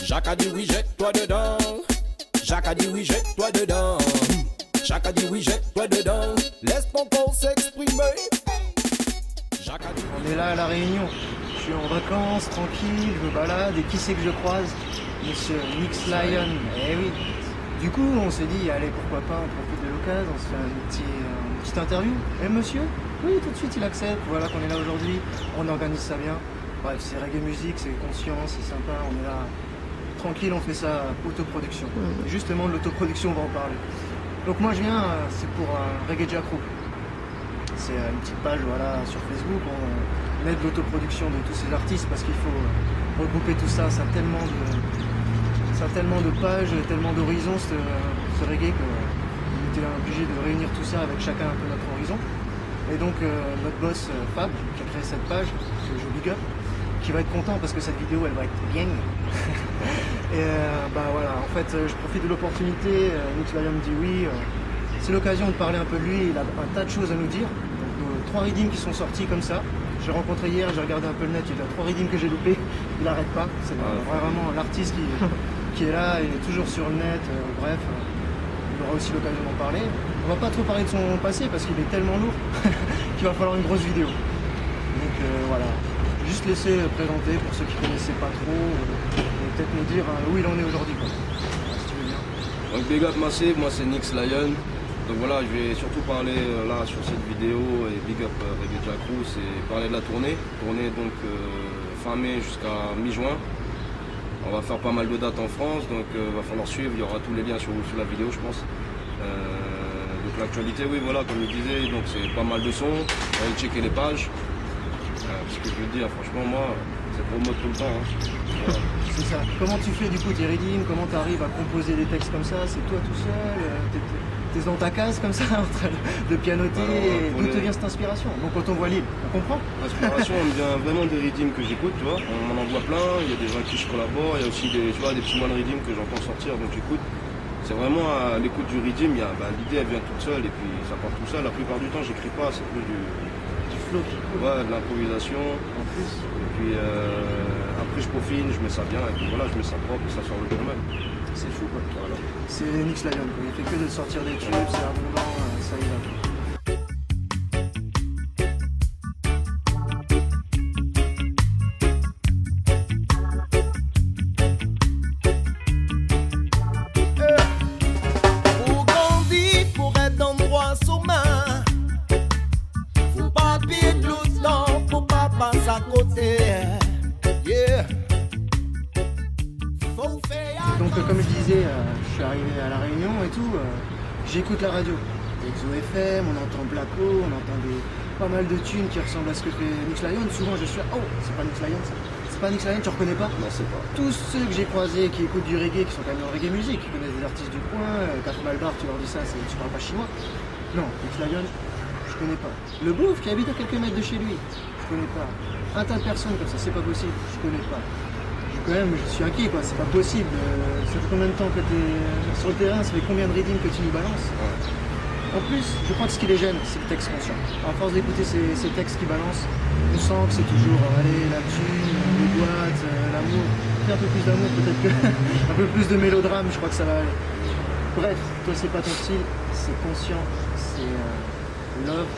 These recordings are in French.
Jacques a dit oui, jette-toi dedans. Jacques a dit oui, jette-toi dedans. Jacques a dit oui, jette-toi dedans. Laisse ton corps s'exprimer. Jacques a dit oui. On est là à La Réunion. Je suis en vacances, tranquille, je me balade et qui c'est que je croise? Monsieur Nix Lion. Eh oui. Du coup, on s'est dit, allez, pourquoi pas, on profite de l'occasion, on se fait une petite interview. Eh monsieur? Oui, tout de suite il accepte. Voilà qu'on est là aujourd'hui, on organise ça bien. Bref, c'est reggae musique, c'est conscient, c'est sympa, on est là tranquille, on fait ça autoproduction. Et justement, de l'autoproduction, on va en parler. Donc moi je viens, c'est pour Reggae Jacro. C'est une petite page voilà, sur Facebook, on aide l'autoproduction de tous ces artistes parce qu'il faut regrouper tout ça, ça a tellement de pages, tellement d'horizons ce reggae qu'on était obligé de réunir tout ça avec chacun un peu notre horizon. Et donc notre boss Fab, qui a créé cette page, que je big up, qui va être content parce que cette vidéo elle va être bien. Et bah voilà, en fait je profite de l'opportunité, Nix Lion me dit oui, c'est l'occasion de parler un peu de lui, il a un tas de choses à nous dire. Donc 3 readings qui sont sortis comme ça. J'ai rencontré hier, j'ai regardé un peu le net, il y a 3 readings que j'ai loupés, il n'arrête pas, c'est vraiment l'artiste qui est là, il est toujours sur le net, bref, il aura aussi l'occasion d'en parler. On va pas trop parler de son passé parce qu'il est tellement lourd qu'il va falloir une grosse vidéo. Donc voilà, juste laisser présenter pour ceux qui ne connaissaient pas trop, et peut-être nous dire où il en est aujourd'hui. Si tu veux bien. Donc big up Massive, moi c'est Nix Lion. Donc voilà, je vais surtout parler là sur cette vidéo et big up Reggae Jacro, c'est parler de la tournée. Tournée donc fin mai jusqu'à mi-juin. On va faire pas mal de dates en France, donc va falloir suivre, il y aura tous les liens sur la vidéo je pense. Donc l'actualité, oui voilà, comme je disais, donc c'est pas mal de sons, allez checker les pages. Ce que je veux dire, franchement moi, c'est promo tout le temps. Hein. Voilà. C'est ça. Comment tu fais du coup tes readings? Comment tu arrives à composer des textes comme ça? C'est toi tout seul? T'es dans ta case comme ça en train de pianoter? D'où te vient cette inspiration? Donc quand on voit l'île, on comprend? L'inspiration elle me vient vraiment des readings que j'écoute, tu vois. On m'en envoie plein, il y a des gens avec qui je collabore, il y a aussi des, tu vois, des petits mois de reading que j'entends sortir, donc j'écoute. C'est vraiment à l'écoute du reading, l'idée elle vient toute seule et puis ça part tout seul. La plupart du temps j'écris pas, c'est plus du flow qui coule. Ouais, de l'improvisation. En plus. Et puis après je peaufine, je mets ça bien et puis voilà, je mets ça propre et ça sort le jour même. C'est fou quoi. Voilà. C'est Nix Lion, il fait que de sortir des tubes, c'est abondant, ça y va. Pour grandir, pour être dans droit sommet, faut pas perdre le temps, faut pas passer à côté. Yeah. Donc comme je disais, je suis arrivé à La Réunion et tout, j'écoute la radio. Exo FM, on entend Blacko, on entend pas mal de tunes qui ressemblent à ce que fait Nix Lion. Souvent je suis là, oh c'est pas Nix Lion ça. C'est pas Nix Lion, tu reconnais pas? Non, c'est pas. Tous ceux que j'ai croisés qui écoutent du reggae, qui sont quand même dans le reggae musique, qui connaissent des artistes du coin, Taf Malbar, tu leur dis ça, tu parles pas chinois. Non, Nix Lion, je connais pas. Le Bouffe qui habite à quelques mètres de chez lui, je connais pas. Un tas de personnes comme ça, c'est pas possible, je connais pas. Quand même, je suis inquiet quoi, c'est pas possible. Ça fait combien de temps que tu es sur le terrain? Ça fait combien de readings que tu nous balances? En plus, je crois que ce qui les gêne, c'est le texte conscient. À force d'écouter ces textes qui balancent, on sent que c'est toujours allez, la thune, les boîtes, l'amour. Un peu plus d'amour, peut-être que un peu plus de mélodrame, je crois que ça va aller. Bref, toi c'est pas ton style, c'est conscient, c'est love,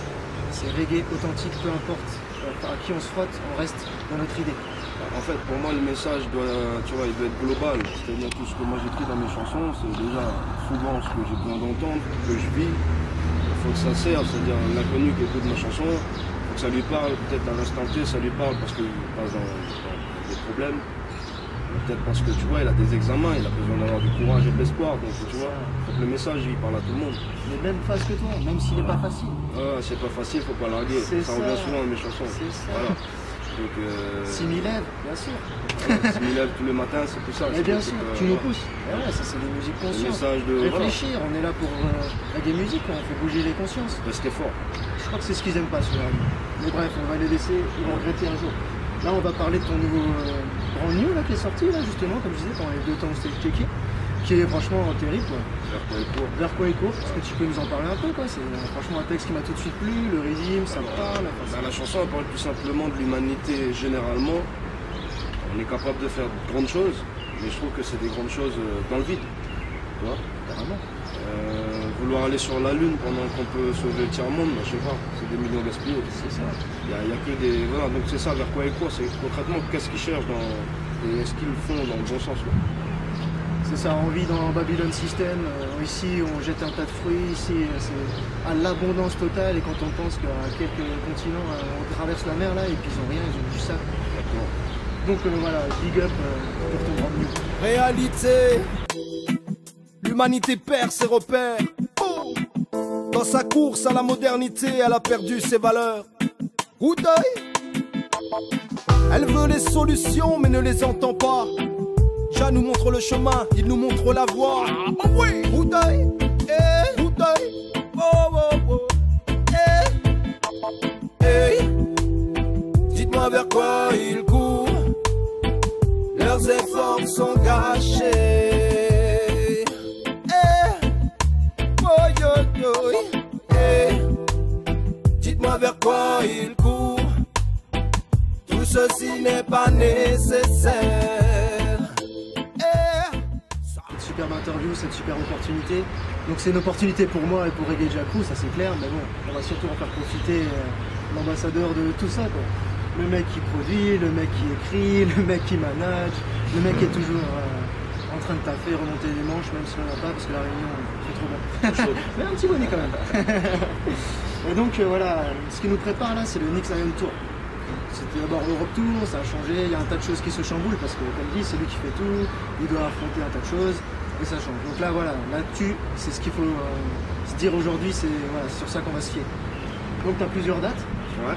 c'est reggae authentique, peu importe à qui on se frotte, on reste dans notre idée. En fait, pour moi, le message doit, tu vois, il doit être global. C'est-à-dire tout ce que moi j'écris dans mes chansons, c'est déjà souvent ce que j'ai besoin d'entendre, que je vis. Il faut que ça serve, c'est-à-dire l'inconnu qui écoute ma chanson, il faut que ça lui parle, peut-être à l'instant T, ça lui parle parce qu'il passe dans des problèmes. Peut-être parce que tu vois, il a des examens, il a besoin d'avoir du courage et de l'espoir. Donc tu vois, faut que le message il parle à tout le monde. Les mêmes phases que toi, même s'il n'est pas facile. Ah, c'est pas facile, faut pas larguer. Ça revient souvent dans mes chansons. C'est ça. Voilà. Donc, 6000 lèvres, bien sûr. 6000 lèvres tous les matins, c'est tout ça. Mais bien sûr, tu nous pousses. Ouais, ça c'est des musiques conscientes. Réfléchir, on est là pour des musiques, on fait bouger les consciences. Restez fort. Je crois que c'est ce qu'ils aiment pas sur la vie. Mais bref, on va les laisser, ils vont regretter un jour. Là, on va parler de ton nouveau brand new là, qui est sorti, là, justement, comme je disais, pendant les 2 temps où c'était checké, qui est franchement terrible, quoi. Vers quoi et court, est-ce que tu peux nous en parler un peu, quoi? C'est franchement un texte qui m'a tout de suite plu, le régime, ça me parle. La chanson, elle parle tout simplement de l'humanité généralement. On est capable de faire de grandes choses, Mais je trouve que c'est des grandes choses dans le vide. Tu vois, Carrément. vouloir aller sur la Lune pendant qu'on peut sauver le tiers-monde, je sais pas, c'est des millions gaspillés. C'est ça. Il y a que des. Voilà, donc c'est ça vers quoi ils courent, c'est concrètement qu'est-ce qu'ils cherchent et est-ce qu'ils le font dans le bon sens. Quoi. C'est ça, on vit dans Babylon System, ici on jette un tas de fruits, ici c'est à l'abondance totale et quand on pense qu'à quelques continents on traverse la mer là et puis ils ont rien, ils ont du sac. Donc voilà, big up pour ton grand mieux. Réalité, l'humanité perd ses repères. Dans sa course à la modernité, elle a perdu ses valeurs. Coup d'œil, elle veut les solutions mais ne les entend pas. Jah nous montre le chemin, il nous montre la voie. Coup d'œil, coup d'œil, dites-moi vers quoi ils courent. Leurs efforts sont gâchés. Dites-moi vers quoi ils courent. Tout ceci n'est pas nécessaire. Cette superbe interview, cette superbe opportunité. Donc c'est une opportunité pour moi et pour Reggae Jacrou, ça c'est clair, mais bon, on va surtout en faire profiter l'ambassadeur de tout ça, quoi. Le mec qui produit, le mec qui écrit, le mec qui manage, le mec qui est toujours en train de taffer, remonter les manches, même si on n'a pas, parce que la réunion fait trop bien. Mais un petit bonnet quand même. Et donc voilà, ce qui nous prépare là, c'est le Nix Lion Tour. C'était d'abord l'Europe Tour, ça a changé, il y a un tas de choses qui se chamboulent, parce que comme dit, c'est lui qui fait tout, il doit affronter un tas de choses, et ça change. Donc là voilà, là-dessus, c'est ce qu'il faut se dire aujourd'hui, c'est voilà, sur ça qu'on va se fier. Donc tu as plusieurs dates. Ouais.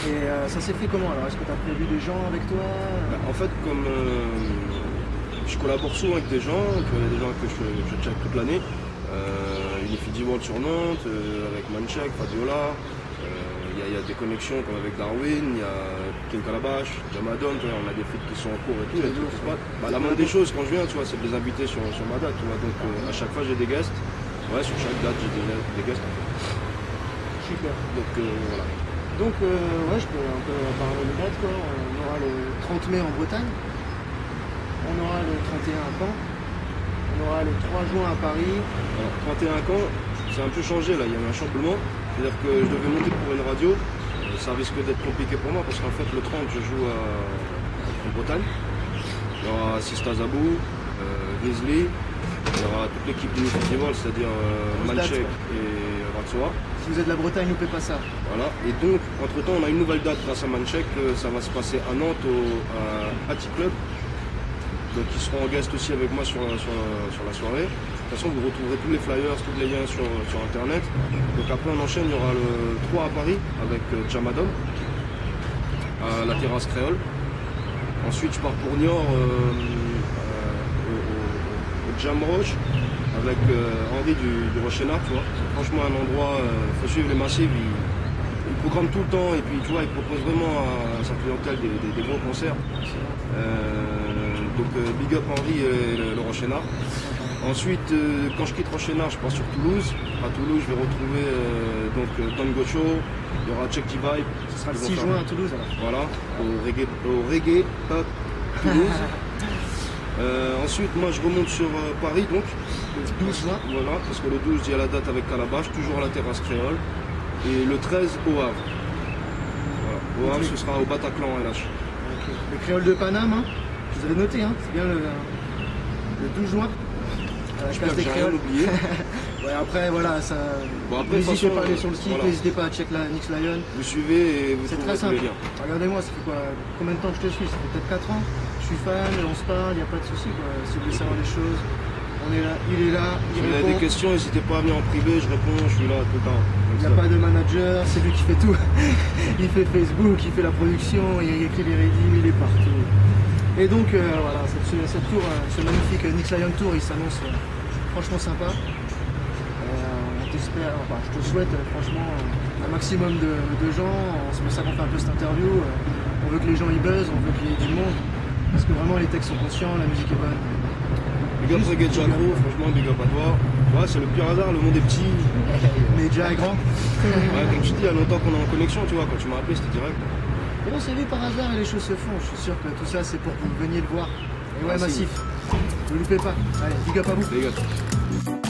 Et ça s'est fait comment alors? Est-ce que tu as prévu des gens avec toi? En fait, comme je collabore souvent avec des gens, il y a des gens que je check toute l'année. Unifidi World sur Nantes, avec Manchek, Fadiola. Il y a des connexions comme avec Darwin, il y a King Calabash, Jamadon, on a des feats qui sont en cours et tout. La moindre des choses quand je viens, tu vois, c'est de les inviter sur ma date. Tu vois, donc à chaque fois j'ai des guests. Ouais, sur chaque date j'ai des guests. Super. Donc voilà. Donc ouais, je peux un peu parler des dates quoi. On aura le 30 mai en Bretagne, on aura le 31 à Caen, on aura le 3 juin à Paris. Alors 31 à Caen, c'est un peu changé là, il y a eu un chamboulement. C'est-à-dire que je devais monter pour une radio, ça risque d'être compliqué pour moi parce qu'en fait le 30 je joue en Bretagne. Il y aura Sista Zabou, Grizzly, il y aura toute l'équipe du festival, c'est-à-dire Manchek et Ratsoa. Si vous êtes de la Bretagne, n'oubliez pas ça. Voilà, et donc entre temps on a une nouvelle date grâce à Manchek, ça va se passer à Nantes à Ati Club. Donc ils seront en guest aussi avec moi sur la soirée. De toute façon vous retrouverez tous les flyers, tous les liens sur internet. Donc après on enchaîne, il y aura le 3 à Paris avec Jamadon à la terrasse créole. Ensuite je pars pour Niort au Jam Roche avec Henri du Rochénard, tu vois. C'est franchement un endroit, il faut suivre les massifs, il programme tout le temps et puis tu vois, il propose vraiment à sa clientèle des gros concerts. Donc big up Henri et le Rochénard. Ensuite, quand je quitte Rochénard, je pars sur Toulouse. À Toulouse, je vais retrouver donc Don Gocho, il y aura Check T Vibe. Ce sera le 6 juin à Toulouse alors. Voilà, au Reggae Pub Toulouse. Ensuite, moi je remonte sur Paris, donc Le 12 juin. Voilà, parce que le 12, il y a la date avec Calabash, toujours à la terrasse créole. Et le 13 au Havre. Voilà. Au Havre, ce sera au Bataclan LH. Okay. Le créole de Paname, hein. Vous avez noté, hein. C'est bien le 12 juin. J'espère que j'ai rien oublié. Ouais, après, voilà, ça. Bon, après, n'hésitez pas à aller sur le site, voilà. n'hésitez pas à check la Nix Lion. Vous suivez et vous C'est trouverez très tous les simple. liens. Regardez-moi, ça fait quoi? Combien de temps que je te suis? Ça fait peut-être 4 ans. Je suis fan, on se parle, il n'y a pas de souci, quoi. Si vous voulez savoir des choses, on est là, il est là, Si il vous avez répond. des questions, n'hésitez pas à venir en privé, je réponds, je suis là tout le temps. Il n'y a pas de manager, c'est lui qui fait tout. Il fait Facebook, il fait la production, il écrit les readings, il est partout. Et donc voilà, cette tour, ce magnifique Nix Lion Tour, il s'annonce franchement sympa. On t'espère, enfin je te souhaite franchement un maximum de gens. C'est pour ça qu'on fait un peu cette interview. On veut que les gens y buzzent, on veut qu'il y ait du monde. Parce que vraiment les textes sont conscients, la musique est bonne. Big up Reggae Jacrou, franchement big up à toi. Ouais, c'est le pur hasard, le monde est petit. Mais déjà est grand. Ouais, comme tu dis, il y a longtemps qu'on est en connexion, tu vois, quand tu m'as appelé c'était direct. Et on s'est vu par hasard et les choses se font. Je suis sûr que tout ça c'est pour que vous veniez le voir. Et ouais, Merci. Massif. Ne loupez pas. Allez, big up à vous. Big up.